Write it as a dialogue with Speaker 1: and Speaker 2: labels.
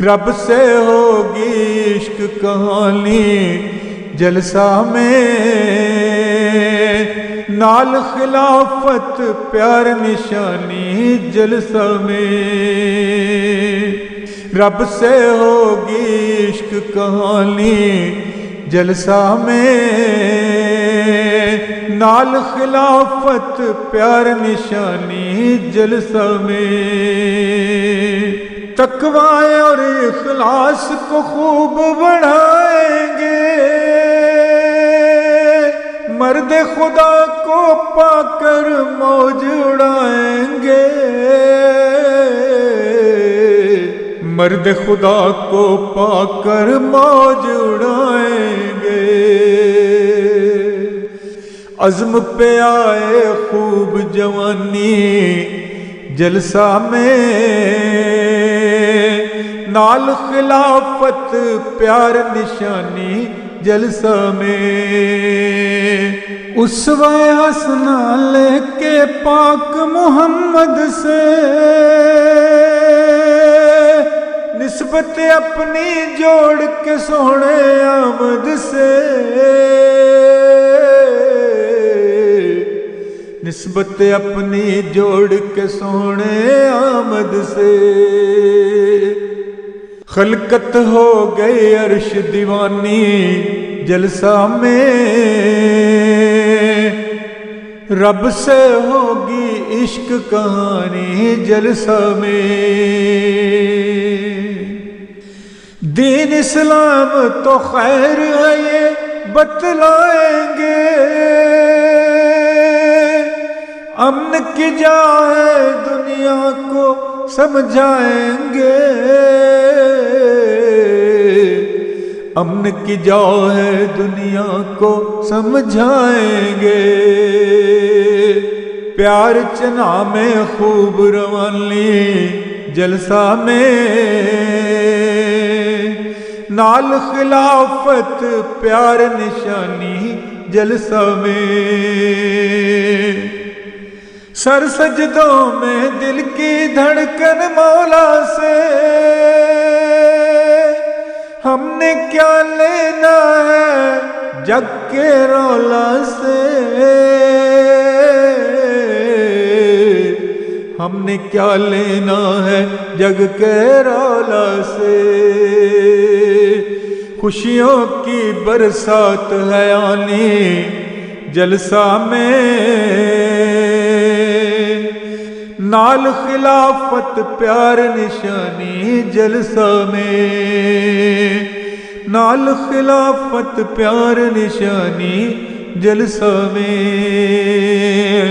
Speaker 1: رب سے ہوگی عشق کہانی جلسہ میں، نال خلافت پیار نشانی جلسہ میں۔ رب سے ہوگی عشق کہانی جلسہ میں، نال خلافت پیار نشانی جلسہ میں۔ تقوی اور اخلاص کو خوب بڑھائیں گے، مرد خدا کو پا کر موج اڑائیں گے، مرد خدا کو پا کر موج اڑائیں گے۔ عزم پہ آئے خوب جوانی جلسہ میں، نال خلافت پیار نشانی جلسہ میں۔ اسوہ حسنہ لے کے پاک محمد سے، نسبت اپنی جوڑ کے سونے آمد سے، نسبت اپنی جوڑ کے سونے آمد سے۔ خلقت ہو گئی عرش دیوانی جلسہ میں، رب سے ہوگی عشق کہانی جلسہ میں۔ دین اسلام تو خیر ہے یہ بتلائیں گے، امن کی جا ہے دنیا کو سمجھائیں گے، امن کی جا ہے دنیا کو سمجھائیں گے۔ پیار چنا میں خوب روانی جلسہ میں، نال خلافت پیار نشانی جلسہ میں۔ سر سجدوں میں دل کی دھڑکن مولا سے، ہم نے کیا لینا ہے جگ کے رولا سے، ہم نے کیا لینا ہے جگ کے رولا سے۔ خوشیوں کی برسات ہے آنی جلسہ میں، نال خلافت پیار نشانی جلسہ میں، نال خلافت پیار نشانی جلسہ میں۔